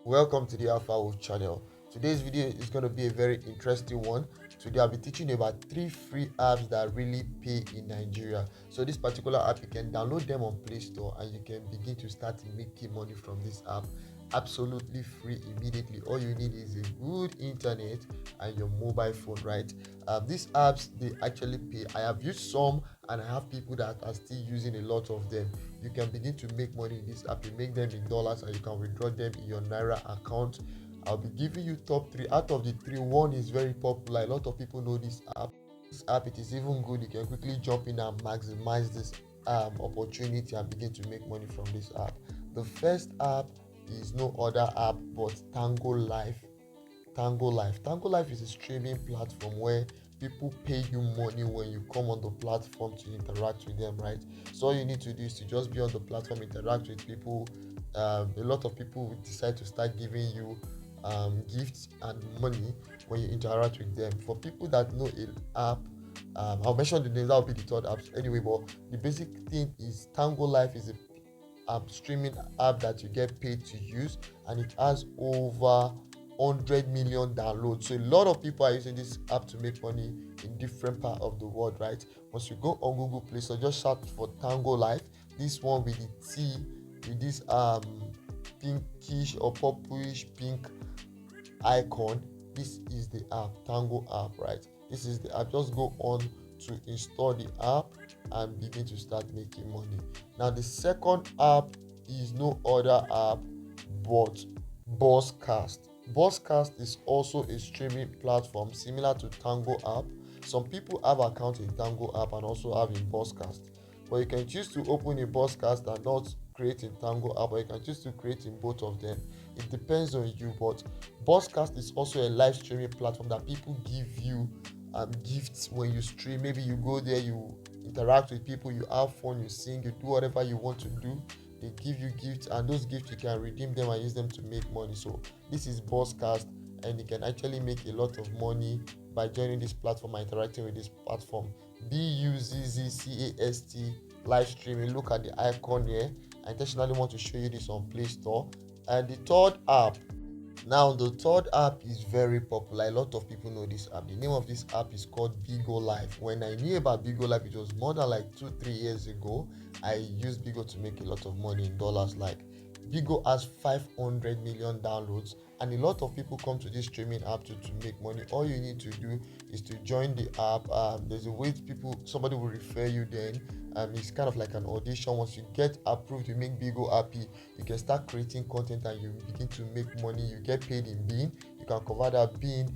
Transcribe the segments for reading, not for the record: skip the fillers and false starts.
Welcome to the Alpha Wolf channel. Today's video is going to be a very interesting one. Today I'll be teaching you about 3 free apps that really pay in Nigeria. So this particular app, you can download them on Play Store and you can begin to start making money from this app absolutely free immediately. All you need is a good internet and your mobile phone, right? These apps, they actually pay. I have used some and I have people that are still using a lot of them. You can begin to make money in this app. You make them in dollars and you can withdraw them in your Naira account. I'll be giving you top three. Out of the three, one is very popular. A lot of people know this app. This app, it is even good. You can quickly jump in and maximize this opportunity and begin to make money from this app. The first app is no other app but Tango Life. Tango Life. Tango Life is a streaming platform where people pay you money when you come on the platform to interact with them, right? So all you need to do is to just be on the platform, interact with people. A lot of people will decide to start giving you gifts and money when you interact with them. For people that know an app, I'll mention the name. That will be the third app anyway. But the basic thing is Tango Life is a streaming app that you get paid to use, and it has over 100 million downloads. So a lot of people are using this app to make money in different part of the world, right? Once you go on Google Play Store, just search for Tango Life. This one with the T, with this pinkish or purplish pink icon. This is the app, Tango app, right? This is the app. Just go on to install the app and begin to start making money. Now the second app is no other app but Buzzcast. Buzzcast is also a streaming platform similar to Tango app. Some people have account in Tango app and also have in Buzzcast. But you can choose to open a Buzzcast and not create in Tango app, or you can choose to create in both of them. It depends on you, but Buzzcast is also a live streaming platform that people give you gifts when you stream. Maybe you go there, you interact with people, you have fun, you sing, you do whatever you want to do. They give you gifts, and those gifts you can redeem them and use them to make money. So this is Buzzcast, and you can actually make a lot of money by joining this platform and interacting with this platform. Buzzcast live streaming. Look at the icon here. I intentionally want to show you this on Play Store. And the third app, now the third app is very popular. A lot of people know this app. The name of this app is called Bigo Life. When I knew about Bigo Life, it was more than like 2-3 years ago. I used Bigo to make a lot of money in dollars. Like Bigo has 500 million downloads, and a lot of people come to this streaming app to make money. All you need to do is to join the app. There's a way somebody will refer you then. It's kind of like an audition. Once you get approved, you make Bigo happy, you can start creating content and you begin to make money. You get paid in bean. You can convert that bean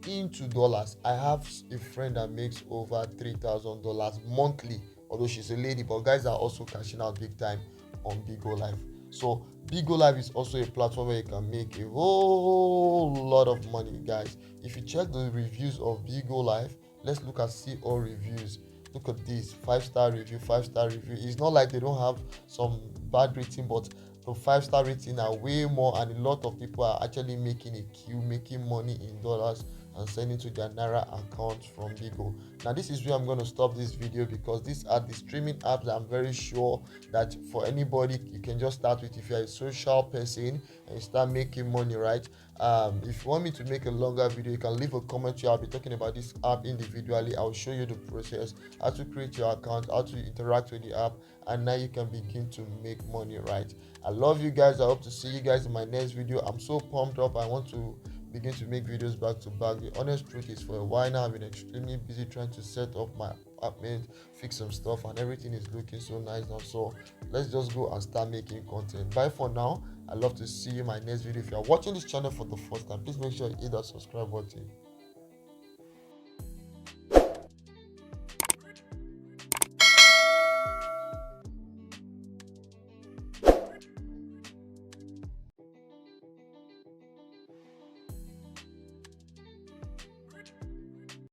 into dollars. I have a friend that makes over $3,000 monthly, although she's a lady, but guys are also cashing out big time on Bigo Life. So Bigo Live is also a platform where you can make a whole lot of money, guys. If you check the reviews of Bigo Live, let's look at all reviews. Look at this 5-star review, 5-star review. It's not like they don't have some bad rating, but the 5-star rating are way more, and a lot of people are actually making a queue, making money in dollars and sending to their Naira account from Bigo. Now this is where I'm going to stop this video, because these are the streaming apps that I'm very sure that for anybody you can just start with if you're a social person and you start making money, right? If you want me to make a longer video, you can leave a comment here. I'll be talking about this app individually. I'll show you the process, how to create your account, how to interact with the app, and now you can begin to make money, right? I love you guys. I hope to see you guys in my next video. I'm so pumped up. I want to begin to make videos back to back. The honest truth is, for a while now I've been extremely busy trying to set up my apartment, fix some stuff, and everything is looking so nice now. So let's just go and start making content. Bye for now. I love to see you in my next video. If you are watching this channel for the first time, please make sure you hit that subscribe button.